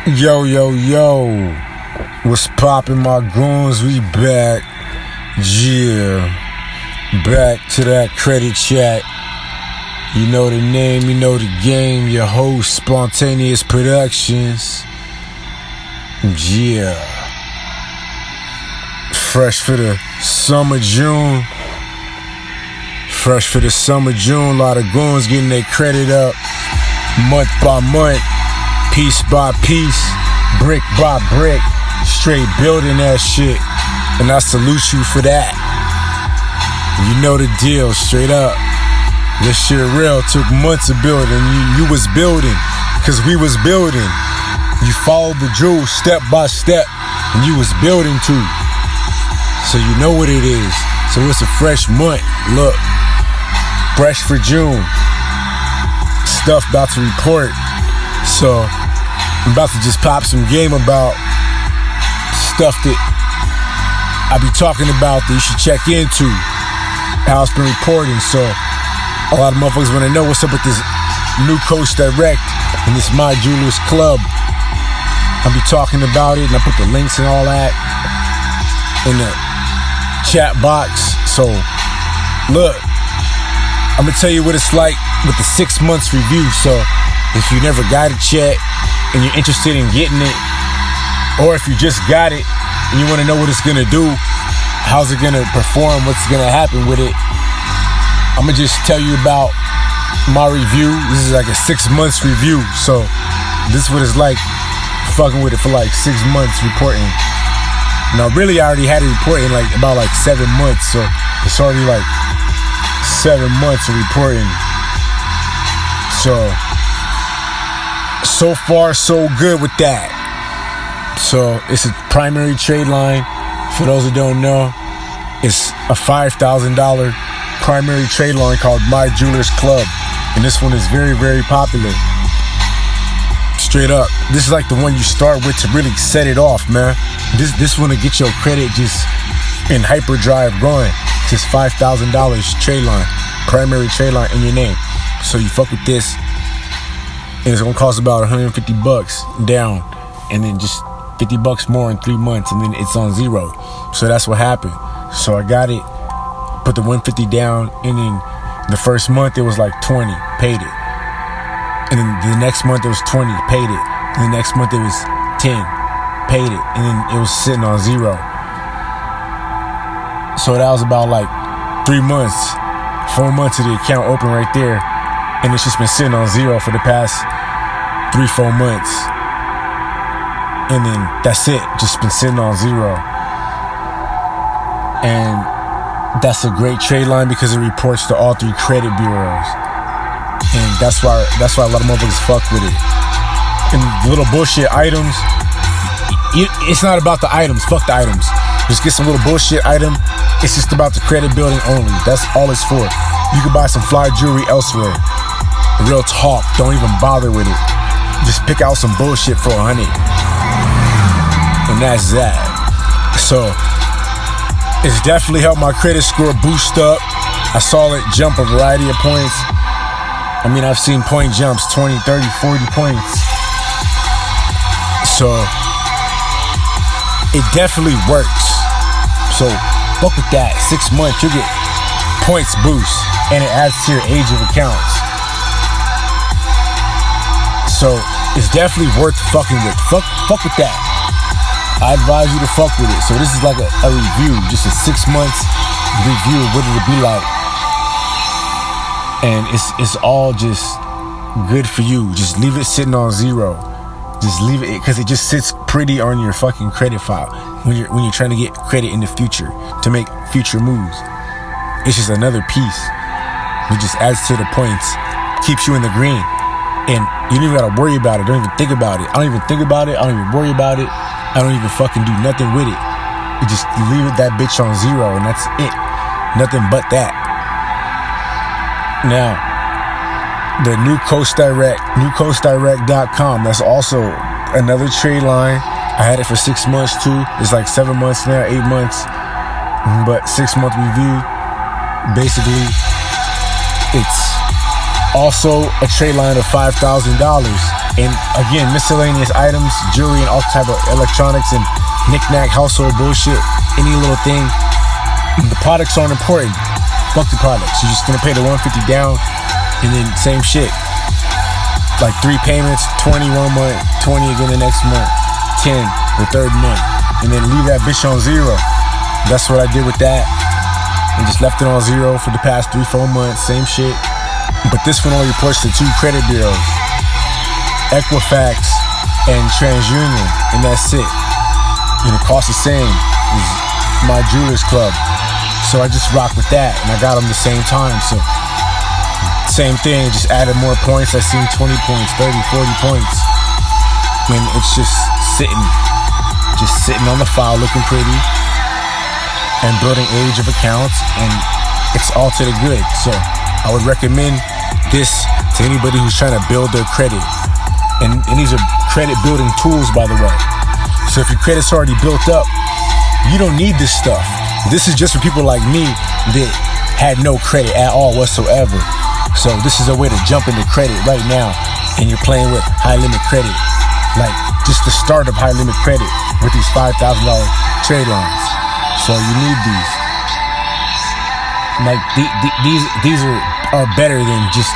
Yo, yo, yo. What's poppin', my goons? We back. Yeah. Back to that credit chat. You know the name, you know the game. Your host, Spontaneous Productions. Yeah. Fresh for the summer June. Fresh for the summer June. A lot of goons getting their credit up month by month, piece by piece, brick by brick, straight building that shit. And I salute you for that. You know the deal, straight up. This shit real. Took months of building. You was building, cause we was building. You followed the jewel step by step, and you was building too. So you know what it is. So it's a fresh month. Look, fresh for June. Stuff about to report. So I'm about to just pop some game about stuff that I be talking about that you should check into, how it's been reporting. So a lot of motherfuckers want to know what's up with this new Coast Direct and this My Jewelers Club. I'll be talking about it, and I put the links and all that in the chat box. So look, I'm gonna tell you what it's like with the 6 months review. So if you never got it yet and you're interested in getting it, or if you just got it and you want to know what it's gonna do, how's it gonna perform, what's gonna happen with it, I'm gonna just tell you about my review. This is like a 6 months review. So this is what it's like fucking with it for like 6 months reporting. Now really I already had it reporting about 7 months. So it's already 7 months of reporting. So far so good with that. So it's a primary trade line. For those who don't know, it's a $5,000 primary trade line called My Jewelers Club. And this one is very, very popular. Straight up. This is like the one you start with to really set it off, man. This one to get your credit just in hyperdrive going. Just $5,000 trade line. Primary trade line in your name. So you fuck with this, and it's gonna cost about $150 down, and then just $50 more in 3 months, and then it's on zero. So that's what happened. So I got it, put the $150 down, and then the first month it was 20, paid it. And then the next month it was 20, paid it. And the next month it was 10, paid it. And then it was sitting on zero. So that was about 3 months, 4 months of the account open right there. And it's just been sitting on zero for the past 3-4 months. And then that's it, just been sitting on zero. And that's a great trade line because it reports to all 3 credit bureaus. And that's why a lot of motherfuckers fuck with it. And little bullshit items, it's not about the items, fuck the items. Just get some little bullshit item. It's just about the credit building only. That's all it's for. You can buy some fly jewelry elsewhere. Real talk, don't even bother with it. Just pick out some bullshit for $100. And that's that. So it's definitely helped my credit score boost up. I saw it jump a variety of points. I mean, I've seen point jumps 20, 30, 40 points. So it definitely works. So fuck with that. 6 months, you'll get points boost, and it adds to your age of accounts. So it's definitely worth fucking with. Fuck with that. I advise you to fuck with it. So this is like a review, just a 6 months review of what it'll be like. And it's all just good for you. Just leave it sitting on zero. Just leave it, because it just sits pretty on your fucking credit file when you're trying to get credit in the future to make future moves. It's just another piece. It just adds to the points, keeps you in the green. And you don't even gotta worry about it. Don't even think about it. I don't even think about it. I don't even worry about it. I don't even fucking do nothing with it. You just leave it that bitch on zero, and that's it. Nothing but that. Now, the new Coast Direct, newcoastdirect.com. That's also another trade line. I had it for 6 months too. It's 7 months now, 8 months. But 6 month review. Basically, it's Also, a trade line of $5,000. And again, miscellaneous items, jewelry, and all type of electronics and knick-knack household bullshit. Any little thing. The products aren't important. Fuck the products. You're just gonna pay the $150 down, and then same shit. Like 3 payments, 20 1 month, 20 again the next month, 10 the third month, and then leave that bitch on 0. That's what I did with that, and just left it on 0 for the past 3-4 months. Same shit, but this one only reports to 2 credit bureaus, Equifax and TransUnion, and that's it. And it costs the same as my jeweler's club, so I just rock with that, and I got them the same time. So same thing, just added more points. I seen 20 points, 30, 40 points. When it's just sitting on the file looking pretty and building age of accounts, and it's all to the good. So I would recommend this to anybody who's trying to build their credit. And these are credit building tools, by the way. So if your credit's already built up, you don't need this stuff. This is just for people like me that had no credit at all whatsoever. So this is a way to jump into credit right now, and you're playing with high limit credit, like just the start of high limit credit with these $5,000 trade lines. So you need these. Like these are better than just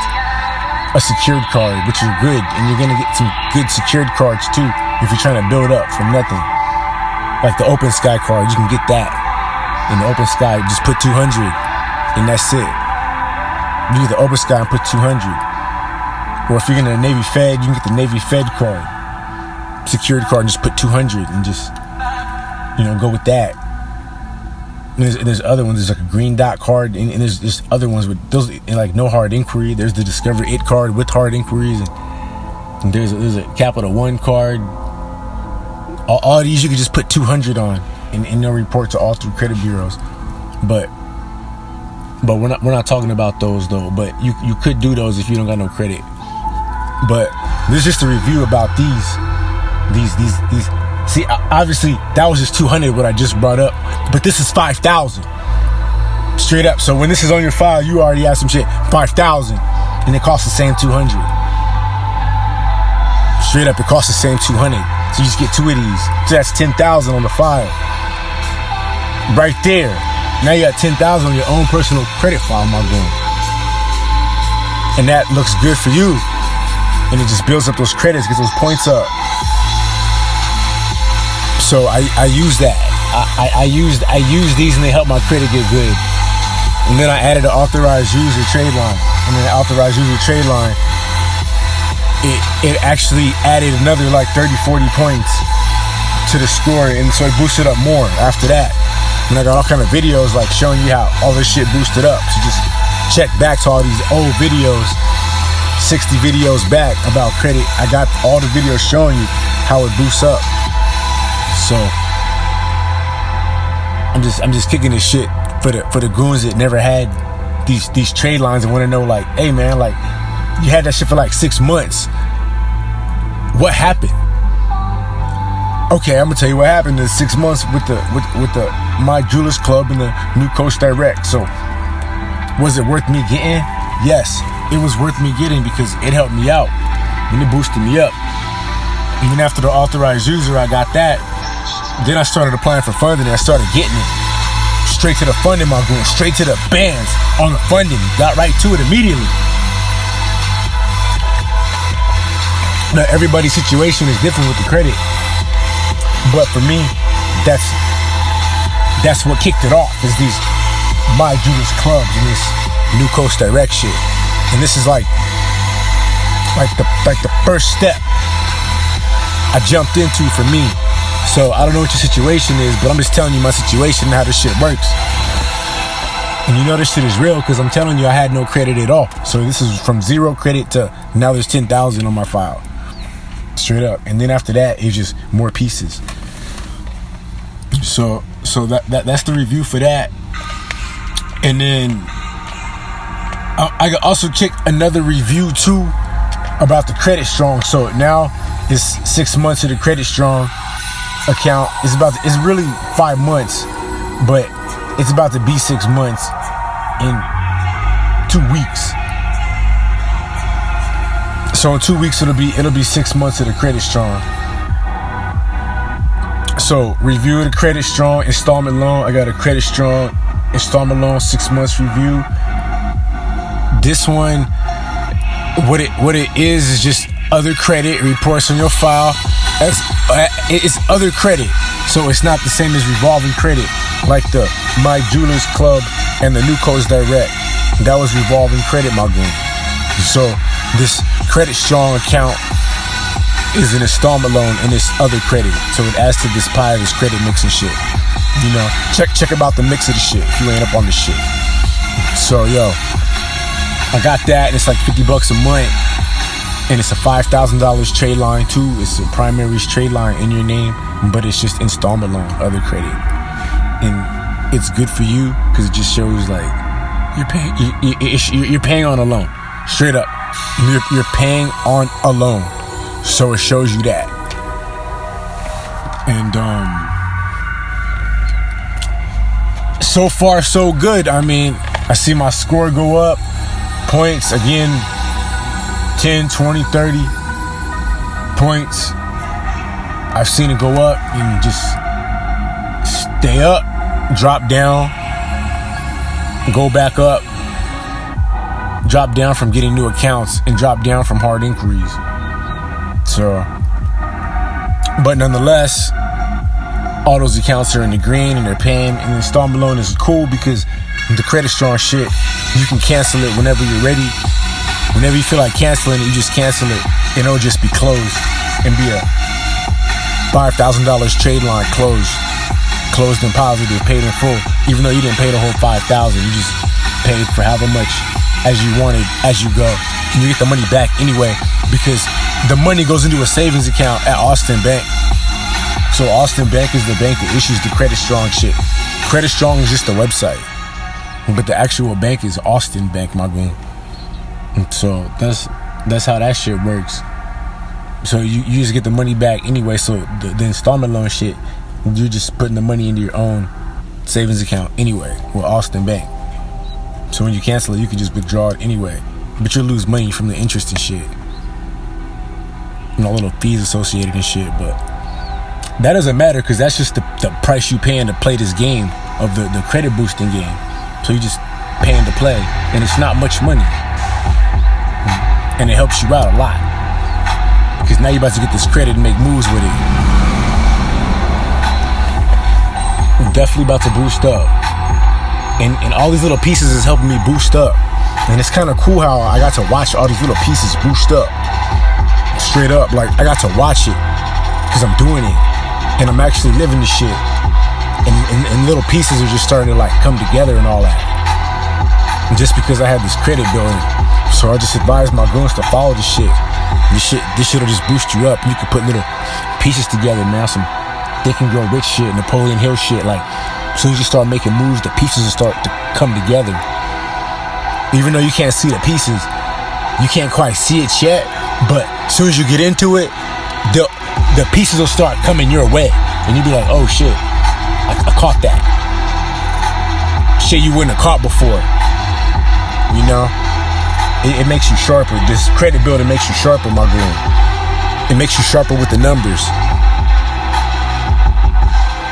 a secured card, which is good, and you're gonna get some good secured cards too if you're trying to build up from nothing. Like the Open Sky card, you can get that. In the Open Sky, just put 200, and that's it. You get the Open Sky and put 200. Or if you're getting a Navy Fed, you can get the Navy Fed card, secured card, and just put 200 and just, go with that. And there's other ones. There's like a green dot card, and there's other ones with those, and like no hard inquiry. There's the Discover It card with hard inquiries, and there's a Capital One card. All these you can just put 200 on, and they'll report to all 3 credit bureaus. But we're not talking about those though. But you could do those if you don't got no credit. But this is just a review about these. See, obviously that was just 200 what I just brought up, but this is 5,000 straight up. So when this is on your file, you already have some shit 5,000, and it costs the same 200. Straight up, it costs the same 200. So you just get 2 of these. So that's 10,000 on the file, right there. Now you got 10,000 on your own personal credit file, my goon. And that looks good for you. And it just builds up those credits, gets those points up. So I use that. I use these, and they help my credit get good. And then I added an authorized user trade line. And then the authorized user trade line, it actually added another like 30, 40 points to the score. And so it boosted up more after that. And I got all kind of videos like showing you how all this shit boosted up. So just check back to all these old videos, 60 videos back about credit. I got all the videos showing you how it boosts up. So I'm just kicking this shit for the goons that never had these trade lines and want to know, like, hey man, like you had that shit for like 6 months. What happened? Okay, I'm gonna tell you what happened in 6 months with the My Jewelers Club and the new Coach Direct. So was it worth me getting? Yes, it was worth me getting because it helped me out and it boosted me up. Even after the authorized user, I got that. Then I started applying for funding and I started getting it. Straight to the funding, my goon. Straight to the bands on the funding. Got right to it immediately. Now, everybody's situation is different with the credit. But for me, that's what kicked it off, is these My Jewelers Clubs and this new Coast Direct shit. And this is like the first step I jumped into for me. So I don't know what your situation is, but I'm just telling you my situation and how this shit works. And you know this shit is real because I'm telling you I had no credit at all. So this is from 0 credit to now there's 10,000 on my file. Straight up. And then after that, it's just more pieces. So that's the review for that. And then I could also check another review too about the Credit Strong. So now it's 6 months of the Credit Strong account. It's really 5 months, but it's about to be 6 months in 2 weeks. So in 2 weeks it'll be 6 months of the Credit Strong. So review of the Credit Strong installment loan. I got a Credit Strong installment loan 6 months review. This one, what it is just other credit reports on your file. It's other credit, so it's not the same as revolving credit like the My Jewelers Club and the New Coast Direct. That was revolving credit, my goon. So this Credit Strong account is an installment loan and it's other credit, so it adds to this pie, this credit mix and shit. You know, check about the mix of the shit if you ain't up on the shit. So yo, I got that, and it's like $50 a month, and it's a $5,000 trade line too. It's a primary trade line in your name, but it's just installment loan, other credit, and it's good for you because it just shows like you're paying on a loan, straight up. You're paying on a loan, so it shows you that. And so far so good. I mean, I see my score go up. Points again, 10, 20, 30 points. I've seen it go up and just stay up, drop down, go back up, drop down from getting new accounts, and drop down from hard inquiries. So, but nonetheless, all those accounts are in the green and they're paying, and the installment loan is cool because the Credit Strong shit, you can cancel it whenever you're ready. Whenever you feel like canceling it, you just cancel it, and it'll just be closed and be a $5,000 trade line closed and positive, paid in full. Even though you didn't pay the whole $5,000, you just paid for however much as you wanted as you go, and you get the money back anyway because the money goes into a savings account at Austin Bank. So Austin Bank is the bank that issues the Credit Strong shit. Credit Strong is just a website, but the actual bank is Austin Bank, my goon. So that's how that shit works. So you just get the money back anyway. So the installment loan shit, you're just putting the money into your own savings account anyway with Austin Bank. So when you cancel it, you can just withdraw it anyway, but you'll lose money from the interest and shit, little fees associated and shit. But that doesn't matter because that's just the price you paying to play this game of the credit boosting game. So you just paying to play, and it's not much money, and it helps you out a lot because now you're about to get this credit and make moves with it. I'm definitely about to boost up, and all these little pieces is helping me boost up, and it's kind of cool how I got to watch all these little pieces boost up. Straight up, like I got to watch it because I'm doing it, and I'm actually living the shit. And little pieces are just starting to like come together and all that. And just because I had this credit building, so I just advise my goons to follow this shit. This shit'll just boost you up. You can put little pieces together, man. Some Think and Grow Rich shit, Napoleon Hill shit. Like, as soon as you start making moves, the pieces will start to come together. Even though you can't see the pieces, you can't quite see it yet. But as soon as you get into it, the pieces will start coming your way, and you'll be like, oh shit. I caught that. Shit you wouldn't have caught before. You know? It makes you sharper. This credit building makes you sharper, my girl. It makes you sharper with the numbers.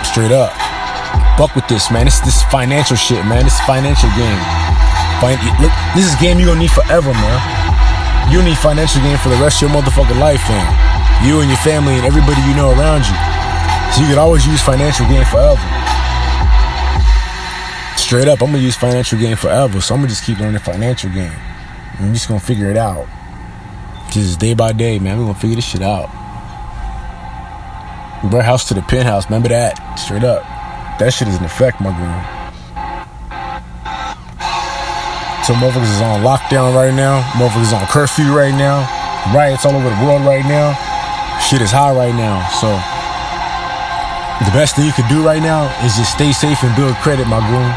Straight up. Fuck with this, man. This financial shit, man. This financial game. Look, this is a game you're gonna need forever, man. You'll need financial game for the rest of your motherfucking life, fam. You and your family and everybody you know around you. So you can always use financial gain forever. Straight up, I'm gonna use financial gain forever. So I'm gonna just keep learning financial gain. I'm just gonna figure it out. Just day by day, man. We're gonna figure this shit out. Warehouse to the penthouse, remember that? Straight up. That shit is in effect, my girl. So motherfuckers is on lockdown right now. Motherfuckers is on curfew right now. Riots all over the world right now. Shit is high right now. So the best thing you could do right now is just stay safe and build credit, my goon.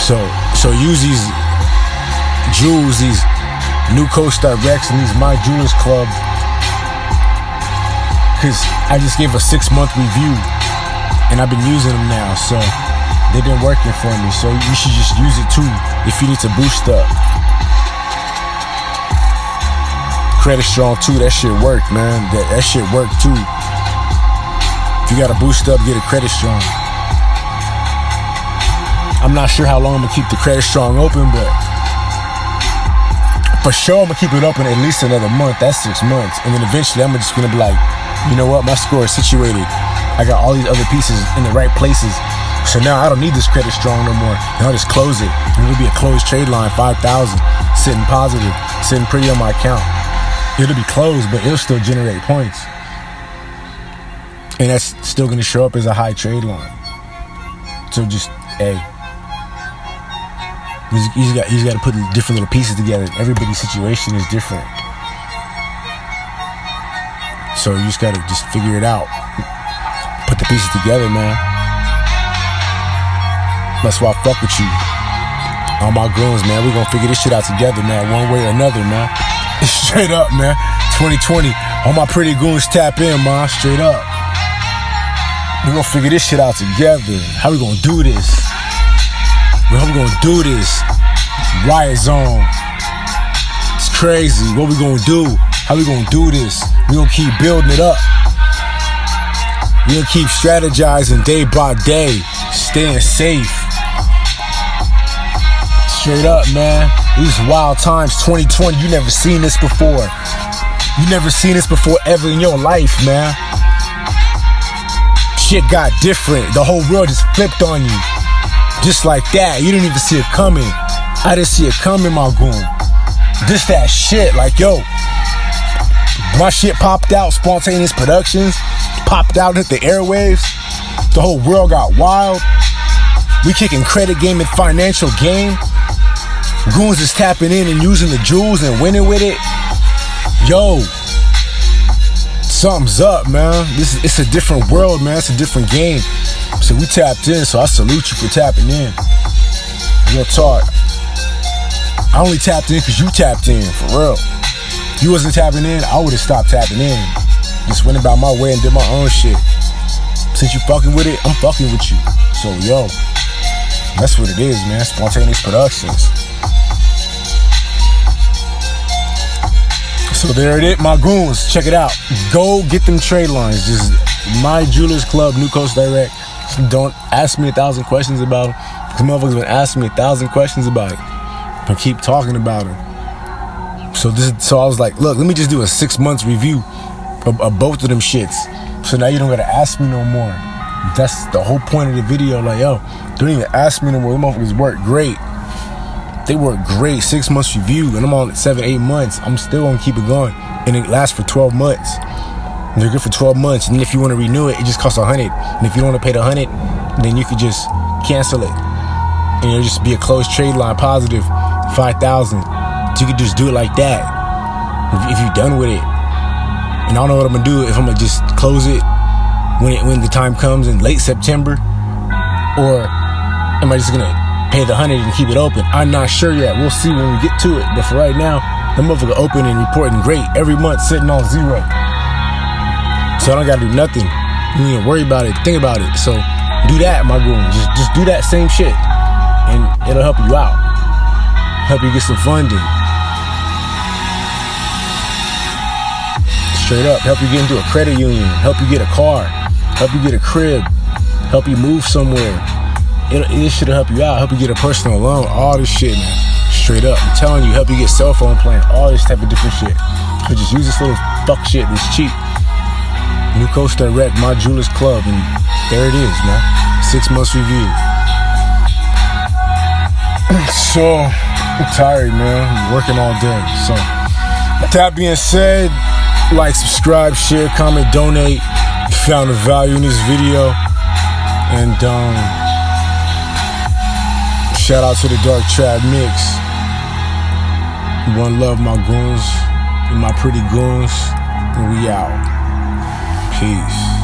So use these jewels, these New Coast Directs and these My Jewelers Club, because I just gave a 6-month review and I've been using them now, so they've been working for me. So you should just use it too if you need to boost up. Credit strong too. That shit worked, man. That shit worked too. If you gotta boost up, get a credit strong. I'm not sure how long I'm gonna keep the credit strong open, but for sure I'm gonna keep it open at least another month. That's 6 months. And then eventually I'm just gonna be like, you know what, my score is situated. I got all these other pieces in the right places. So now I don't need this credit strong no more. And I'll just close it. And it'll be a closed trade line, 5,000, sitting positive, sitting pretty on my account. It'll be closed, but it'll still generate points. And that's still gonna show up as a high trade line. So just, hey. You just got to put different little pieces together. Everybody's situation is different. So you just got to just figure it out. Put the pieces together, man. That's why I fuck with you. All my goons, man. We're going to figure this shit out together, man. One way or another, man. Straight up, man. 2020. All my pretty goons tap in, man. Straight up. We're going to figure this shit out together. How we going to do this? How we gonna do this? Riot zone. It's crazy. What we gonna do? How we gonna do this? We gonna keep building it up. We gonna keep strategizing day by day, staying safe. Straight up, man. These wild times, 2020. You never seen this before. You never seen this before ever in your life, man. Shit got different. The whole world just flipped on you. Just like that. You didn't even see it coming. I didn't see it coming, my goon. Just that shit. Like, yo, my shit popped out. Spontaneous Productions popped out at the airwaves. The whole world got wild. We kicking credit game and financial game. Goons is tapping in and using the jewels and winning with it. Yo, something's up, man. It's a different world, man. It's a different game. So we tapped in, so I salute you for tapping in. Real talk. I only tapped in because you tapped in, for real. If you wasn't tapping in, I would have stopped tapping in. Just went about my way and did my own shit. Since you fucking with it, I'm fucking with you. So, yo, that's what it is, man. Spontaneous Productions. So there it is, my goons. Check it out. Go get them trade lines. Just My Jewelers Club, New Coast Direct. Don't ask me 1,000 questions about them. Because motherfuckers been asking me 1,000 questions about it. And keep talking about them. So I was like, look, let me just do a 6 months review of both of them shits. So now you don't gotta ask me no more. That's the whole point of the video. Like, yo, don't even ask me no more. Them motherfuckers work great. They work great. 6 months review, and I'm on 7-8 months. I'm still gonna keep it going, and it lasts for 12 months. And they're good for 12 months, and if you want to renew it, it just costs $100. And if you don't want to pay the $100, then you could just cancel it, and it'll just be a closed trade line, positive 5,000. So you could just do it like that if you're done with it. And I don't know what I'm gonna do, if I'm gonna just close it when the time comes in late September, or am I just gonna pay the $100 and keep it open? I'm not sure yet. We'll see when we get to it. But for right now, the motherfucker open and reporting great every month, sitting on 0. So I don't gotta do nothing. You need to worry about it, think about it. So do that, my goon. Just do that same shit, and it'll help you out. Help you get some funding. Straight up, help you get into a credit union, help you get a car, help you get a crib, help you move somewhere. It should help you out, help you get a personal loan, all this shit, man. Straight up, I'm telling you, help you get cell phone plan, all this type of different shit. So just use this little fuck shit that's cheap. New Coast Direct, My Jewelers Club, and there it is, man. 6 months review. So, I'm tired, man. I'm working all day. So, with that being said, like, subscribe, share, comment, donate. If you found the value in this video. And shout out to the Dark Trap Mix. One love, my goons and my pretty goons. And we out. Peace.